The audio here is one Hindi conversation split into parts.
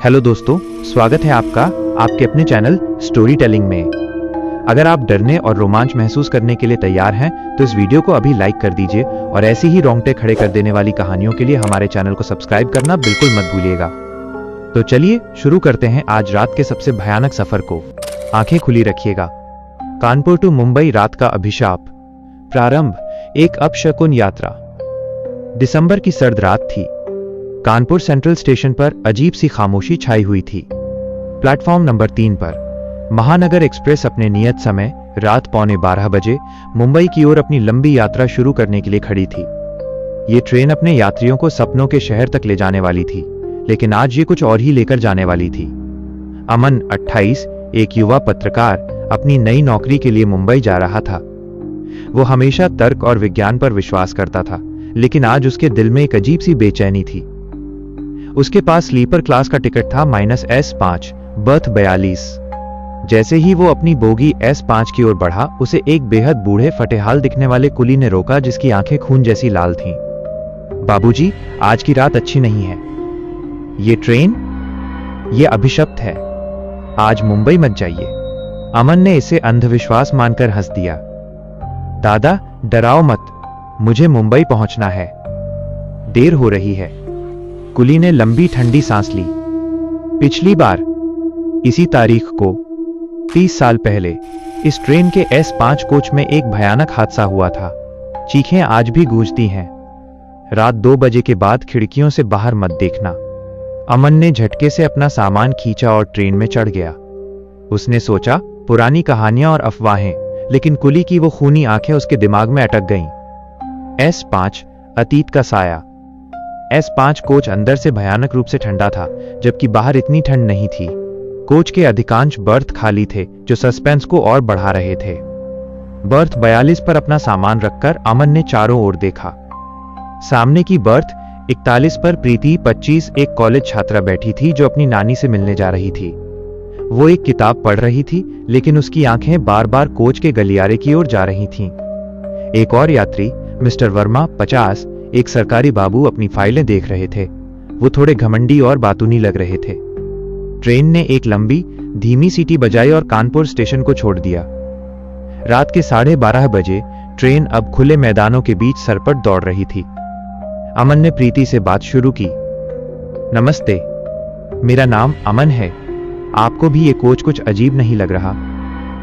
हेलो दोस्तों, स्वागत है आपका आपके अपने चैनल स्टोरी टेलिंग में। अगर आप डरने और रोमांच महसूस करने के लिए तैयार हैं तो इस वीडियो को अभी लाइक कर दीजिए और ऐसी ही रोंगटे खड़े कर देने वाली कहानियों के लिए हमारे चैनल को सब्सक्राइब करना बिल्कुल मत भूलिएगा। तो चलिए शुरू करते हैं आज रात के सबसे भयानक सफर को। आंखें खुली रखिएगा। कानपुर टू मुंबई रात का अभिशाप। प्रारंभ, एक अपशकुन यात्रा। दिसंबर की सर्द रात थी। कानपुर सेंट्रल स्टेशन पर अजीब सी खामोशी छाई हुई थी। प्लेटफॉर्म नंबर 3 पर महानगर एक्सप्रेस अपने नियत समय रात 11:15 बजे मुंबई की ओर अपनी लंबी यात्रा शुरू करने के लिए खड़ी थी। ये ट्रेन अपने यात्रियों को सपनों के शहर तक ले जाने वाली थी, लेकिन आज ये कुछ और ही लेकर जाने वाली थी। अमन 28, एक युवा पत्रकार, अपनी नई नौकरी के लिए मुंबई जा रहा था। वो हमेशा तर्क और विज्ञान पर विश्वास करता था, लेकिन आज उसके दिल में एक अजीब सी बेचैनी थी। उसके पास स्लीपर क्लास का टिकट था -S5, बर्थ 42। जैसे ही वो अपनी बोगी S5 की ओर बढ़ा, उसे एक बेहद बूढ़े फटेहाल दिखने वाले कुली ने रोका, जिसकी आंखें खून जैसी लाल थीं। बाबूजी, आज की रात अच्छी नहीं है। ये ट्रेन, ये अभिशप्त है। आज मुंबई मत जाइए। अमन ने इसे अंधविश्वास मानकर हंस दिया। दादा, डराओ मत, मुझे मुंबई पहुंचना है। देर हो रही है। कुली ने लंबी ठंडी सांस ली। पिछली बार इसी तारीख को 30 साल पहले इस ट्रेन के S5 कोच में एक भयानक हादसा हुआ था। चीखें आज भी गूंजती हैं। रात 2 बजे के बाद खिड़कियों से बाहर मत देखना। अमन ने झटके से अपना सामान खींचा और ट्रेन में चढ़ गया। उसने सोचा, पुरानी कहानियां और अफवाहें, लेकिन कुली की वो खूनी आंखें उसके दिमाग में अटक गईं। S5 अतीत का साया। S5 कोच अंदर से भयानक रूप से ठंडा था, जबकि बाहर इतनी ठंड नहीं थी। कोच के अधिकांश बर्थ खाली थे, जो सस्पेंस को और बढ़ा रहे थे। बर्थ 42 पर अपना सामान रखकर अमन ने चारों ओर देखा। सामने की बर्थ 41 पर प्रीति 25, एक कॉलेज छात्रा बैठी थी जो अपनी नानी से मिलने जा रही थी। वो एक किताब पढ़ रही थी, लेकिन उसकी आंखें बार बार कोच के गलियारे की ओर जा रही थीं। एक और यात्री, मिस्टर वर्मा 50, एक सरकारी बाबू, अपनी फाइलें देख रहे थे। वो थोड़े घमंडी और बातूनी लग रहे थे। ट्रेन ने एक लंबी धीमी सीटी बजाई और कानपुर स्टेशन को छोड़ दिया। रात के 12:30 बजे ट्रेन अब खुले मैदानों के बीच सरपट दौड़ रही थी। अमन ने प्रीति से बात शुरू की। नमस्ते, मेरा नाम अमन है। आपको भी ये कोच कुछ अजीब नहीं लग रहा?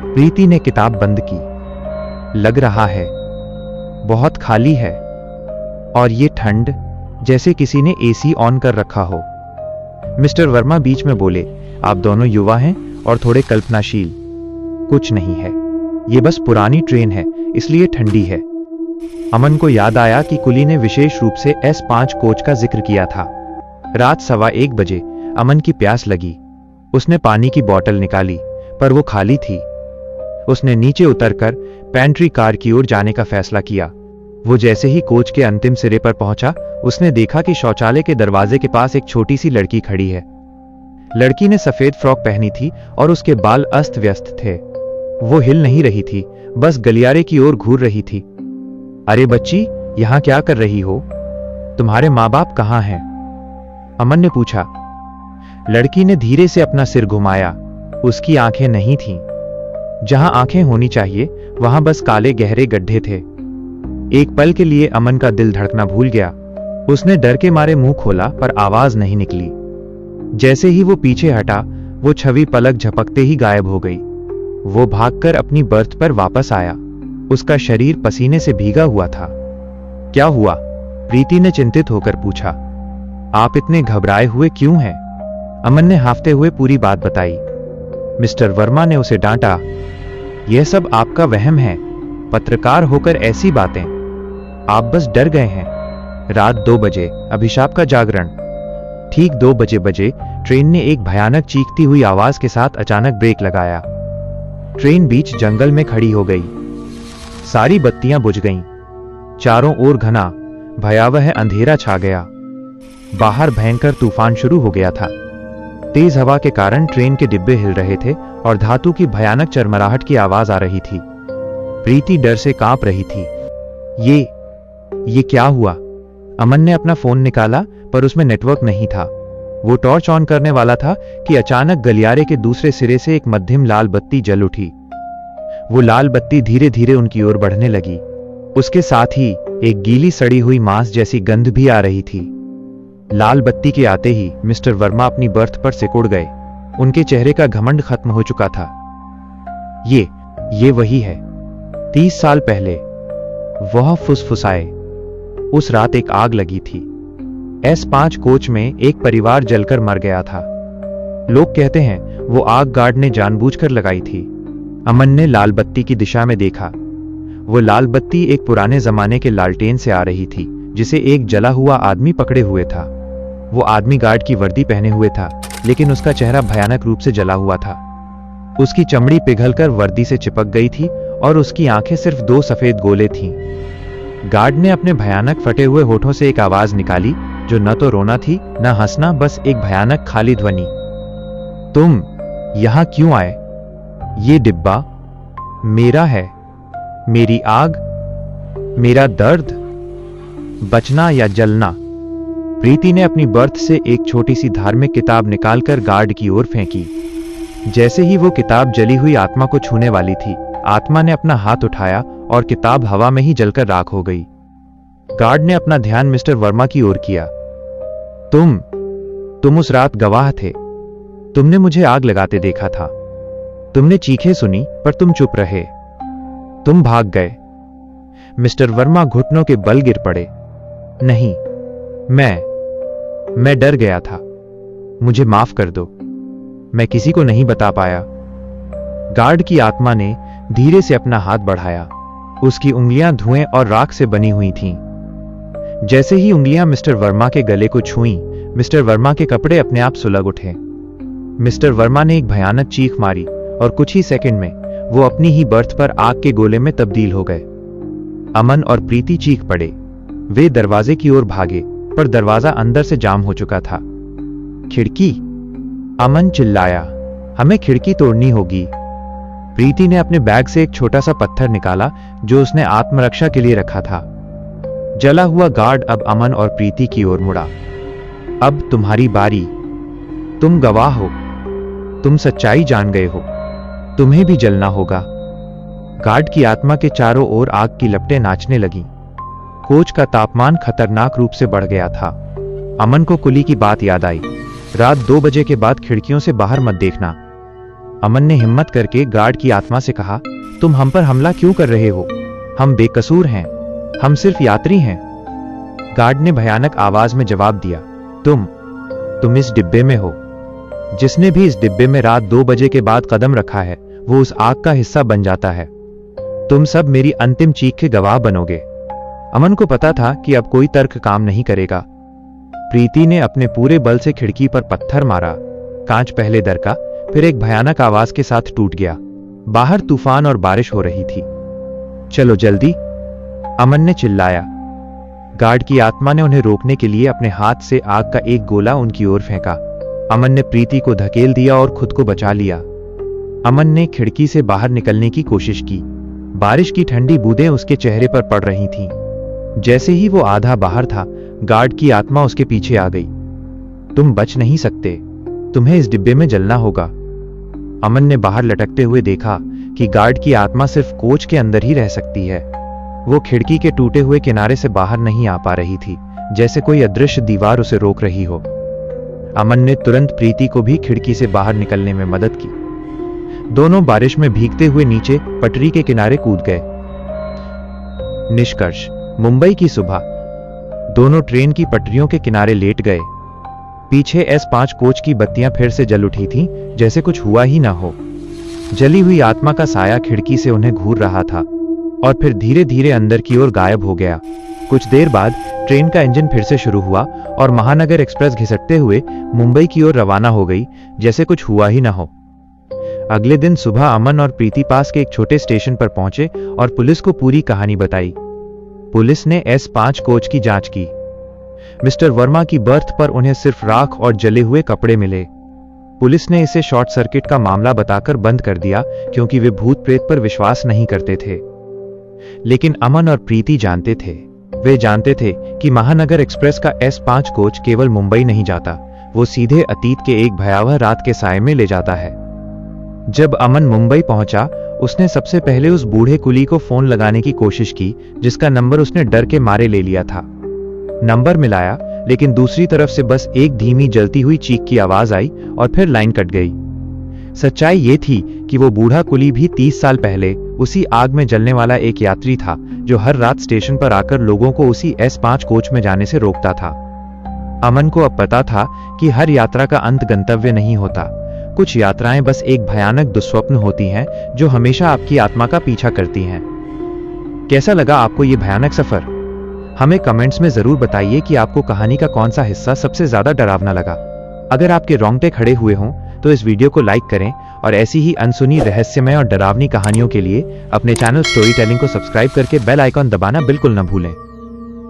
प्रीति ने किताब बंद की। लग रहा है, बहुत खाली है, और ये ठंड, जैसे किसी ने AC ऑन कर रखा हो। मिस्टर वर्मा बीच में बोले, आप दोनों युवा हैं और थोड़े कल्पनाशील। कुछ नहीं है, ये बस पुरानी ट्रेन है, इसलिए ठंडी है। अमन को याद आया कि कुली ने विशेष रूप से S5 कोच का जिक्र किया था। रात 1:15 बजे अमन की प्यास लगी। उसने पानी की बोतल निकाली, पर वो खाली थी। उसने नीचे उतरकर पेंट्री कार की ओर जाने का फैसला किया। वो जैसे ही कोच के अंतिम सिरे पर पहुंचा, उसने देखा कि शौचालय के दरवाजे के पास एक छोटी सी लड़की खड़ी है। लड़की ने सफेद फ्रॉक पहनी थी और उसके बाल अस्त व्यस्त थे। वो हिल नहीं रही थी, बस गलियारे की ओर घूर रही थी। अरे बच्ची, यहां क्या कर रही हो? तुम्हारे माँ बाप कहाँ हैं? अमन ने पूछा। लड़की ने धीरे से अपना सिर घुमाया। उसकी आंखें नहीं थीं। जहां आंखें होनी चाहिए, वहां बस काले गहरे गड्ढे थे। एक पल के लिए अमन का दिल धड़कना भूल गया। उसने डर के मारे मुंह खोला, पर आवाज नहीं निकली। जैसे ही वो पीछे हटा, वो छवि पलक झपकते ही गायब हो गई। वो भागकर अपनी बर्थ पर वापस आया। उसका शरीर पसीने से भीगा हुआ था। क्या हुआ? प्रीति ने चिंतित होकर पूछा। आप इतने घबराए हुए क्यों हैं? अमन ने हाफते हुए पूरी बात बताई। मिस्टर वर्मा ने उसे डांटा। यह सब आपका वहम है। पत्रकार होकर ऐसी बातें। आप बस डर गए हैं। रात 2 बजे अभिशाप का जागरण। ठीक 2 बजे ट्रेन ने एक भयानक चीखती हुई आवाज के साथ अचानक ब्रेक लगाया। ट्रेन बीच जंगल में खड़ी हो गई। सारी बत्तियां बुझ गईं। चारों ओर घना भयावह अंधेरा छा गया। बाहर भयंकर तूफान शुरू हो गया था। तेज हवा के कारण ट्रेन के डिब्बे हिल रहे थे और धातु की भयानक चरमराहट की आवाज आ रही थी। प्रीति डर से कांप रही थी। ये क्या हुआ? अमन ने अपना फोन निकाला, पर उसमें नेटवर्क नहीं था। वो टॉर्च ऑन करने वाला था कि अचानक गलियारे के दूसरे सिरे से एक मध्यम लाल बत्ती जल उठी। वो लाल बत्ती धीरे धीरे उनकी ओर बढ़ने लगी। उसके साथ ही एक गीली सड़ी हुई मांस जैसी गंध भी आ रही थी। लाल बत्ती के आते ही मिस्टर वर्मा अपनी बर्थ पर सिकुड़ गए। उनके चेहरे का घमंड खत्म हो चुका था। ये वही है। 30 साल पहले वह फुसफुसाए। उस रात एक आग लगी थी। S5 कोच में एक परिवार जलकर मर गया था। लोग कहते हैं वो आग गार्ड ने जानबूझकर लगाई थी। अमन ने लाल बत्ती की दिशा में देखा। वो लाल बत्ती एक पुराने जमाने के लालटेन से आ रही थी, जिसे एक जला हुआ आदमी पकड़े हुए था। वो आदमी गार्ड की वर्दी पहने हुए था, लेकिन उसका चेहरा भयानक रूप से जला हुआ था। उसकी चमड़ी पिघलकर वर्दी से चिपक गई थी और उसकी आंखें सिर्फ 2 सफेद गोले थीं। गार्ड ने अपने भयानक फटे हुए होठों से एक आवाज निकाली, जो न तो रोना थी न हंसना, बस एक भयानक खाली ध्वनि। तुम यहां क्यों आए? ये डिब्बा मेरा है। मेरी आग, मेरा दर्द, बचना या जलना। प्रीति ने अपनी बर्थ से एक छोटी सी धार्मिक किताब निकालकर गार्ड की ओर फेंकी। जैसे ही वो किताब जली हुई आत्मा को छूने वाली थी, आत्मा ने अपना हाथ उठाया और किताब हवा में ही जलकर राख हो गई। गार्ड ने अपना ध्यान मिस्टर वर्मा की ओर किया। तुम उस रात गवाह थे। तुमने मुझे आग लगाते देखा था। तुमने चीखें सुनी, पर तुम चुप रहे। तुम भाग गए। मिस्टर वर्मा घुटनों के बल गिर पड़े। नहीं, मैं डर गया था। मुझे माफ कर दो। मैं किसी को नहीं बता पाया। गार्ड की आत्मा ने धीरे से अपना हाथ बढ़ाया। उसकी उंगलियां धुएं और राख से बनी हुई थीं। जैसे ही उंगलियां मिस्टर वर्मा के गले को छुईं, मिस्टर वर्मा के कपड़े अपने आप सुलग उठे। मिस्टर वर्मा ने एक भयानक चीख मारी और कुछ ही सेकंड में वो अपनी ही बर्थ पर आग के गोले में तब्दील हो गए। अमन और प्रीति चीख पड़े। वे दरवाजे की ओर भागे, पर दरवाजा अंदर से जाम हो चुका था। खिड़की, अमन चिल्लाया, हमें खिड़की तोड़नी होगी। प्रीति ने अपने बैग से एक छोटा सा पत्थर निकाला, जो उसने आत्मरक्षा के लिए रखा था। जला हुआ गार्ड अब अमन और प्रीति की ओर मुड़ा। अब तुम्हारी बारी। तुम गवाह हो। तुम सच्चाई जान गए हो। तुम्हें भी जलना होगा। गार्ड की आत्मा के चारों ओर आग की लपटें नाचने लगीं। कोच का तापमान खतरनाक रूप से बढ़ गया था। अमन को कुली की बात याद आई। रात 2 बजे के बाद खिड़कियों से बाहर मत देखना। अमन ने हिम्मत करके गार्ड की आत्मा से कहा, तुम हम पर हमला क्यों कर रहे हो? हम बेकसूर हैं। हम सिर्फ यात्री हैं। गार्ड ने भयानक आवाज में जवाब दिया, तुम इस डिब्बे में हो। जिसने भी इस डिब्बे में रात 2 बजे के बाद कदम रखा है, वो उस आग का हिस्सा बन जाता है। तुम सब मेरी अंतिम चीख के गवाह बनोगे। अमन को पता था कि अब कोई तर्क काम नहीं करेगा। प्रीति ने अपने पूरे बल से खिड़की पर पत्थर मारा। कांच पहले दरका, फिर एक भयानक आवाज के साथ टूट गया। बाहर तूफान और बारिश हो रही थी। चलो जल्दी, अमन ने चिल्लाया। गार्ड की आत्मा ने उन्हें रोकने के लिए अपने हाथ से आग का एक गोला उनकी ओर फेंका। अमन ने प्रीति को धकेल दिया और खुद को बचा लिया। अमन ने खिड़की से बाहर निकलने की कोशिश की। बारिश की ठंडी बूंदें उसके चेहरे पर पड़ रही थीं। जैसे ही वो आधा बाहर था, गार्ड की आत्मा उसके पीछे आ गई। तुम बच नहीं सकते। तुम्हें इस डिब्बे में जलना होगा। अमन ने बाहर लटकते हुए देखा कि गार्ड की आत्मा सिर्फ कोच के अंदर ही रह सकती है। वो खिड़की के टूटे हुए किनारे से बाहर नहीं आ पा रही थी, जैसे कोई अदृश्य दीवार उसे रोक रही हो। अमन ने तुरंत प्रीति को भी खिड़की से बाहर निकलने में मदद की। दोनों बारिश में भीगते हुए नीचे पटरी के किनारे कूद गए। निष्कर्ष, मुंबई की सुबह। दोनों ट्रेन की पटरियों के किनारे लेट गए। पीछे S5 कोच की बत्तियां फिर से जल उठी थीं, जैसे कुछ हुआ ही ना हो। जली हुई आत्मा का साया खिड़की से उन्हें घूर रहा था और फिर धीरे धीरे अंदर की ओर गायब हो गया। कुछ देर बाद ट्रेन का इंजन फिर से शुरू हुआ और महानगर एक्सप्रेस घिसटते हुए मुंबई की ओर रवाना हो गई, जैसे कुछ हुआ ही ना हो। अगले दिन सुबह अमन और प्रीति पास के एक छोटे स्टेशन पर पहुंचे और पुलिस को पूरी कहानी बताई। पुलिस ने S5 कोच की जांच की। मिस्टर वर्मा की बर्थ पर उन्हें सिर्फ राख और जले हुए कपड़े मिले। पुलिस ने इसे शॉर्ट सर्किट का मामला बताकर बंद कर दिया, क्योंकि वे भूत प्रेत पर विश्वास नहीं करते थे। लेकिन अमन और प्रीति जानते थे। वे जानते थे कि महानगर एक्सप्रेस का S5 कोच केवल मुंबई नहीं जाता, वो सीधे अतीत के एक भयावह रात के साए में ले जाता है। जब अमन मुंबई पहुंचा, उसने सबसे पहले उस बूढ़े कुली को फोन लगाने की कोशिश की, जिसका नंबर उसने डर के मारे ले लिया था। नंबर मिलाया, लेकिन दूसरी तरफ से बस एक धीमी जलती हुई चीख की आवाज आई और फिर लाइन कट गई। सच्चाई ये थी कि वो बूढ़ा कुली भी 30 साल पहले उसी आग में जलने वाला एक यात्री था, जो हर रात स्टेशन पर आकर लोगों को उसी S5 कोच में जाने से रोकता था। अमन को अब पता था कि हर यात्रा का अंत गंतव्य नहीं होता। कुछ यात्राएं बस एक भयानक दुस्वप्न होती हैं, जो हमेशा आपकी आत्मा का पीछा करती हैं। कैसा लगा आपको ये भयानक सफर? हमें कमेंट्स में जरूर बताइए कि आपको कहानी का कौन सा हिस्सा सबसे ज्यादा डरावना लगा। अगर आपके रोंगटे खड़े हुए हों तो इस वीडियो को लाइक करें और ऐसी ही अनसुनी, रहस्यमय और डरावनी कहानियों के लिए अपने चैनल स्टोरी टेलिंग को सब्सक्राइब करके बेल आइकॉन दबाना बिल्कुल न भूलें।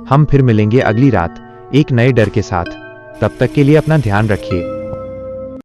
हम फिर मिलेंगे अगली रात एक नए डर के साथ। तब तक के लिए अपना ध्यान रखिए।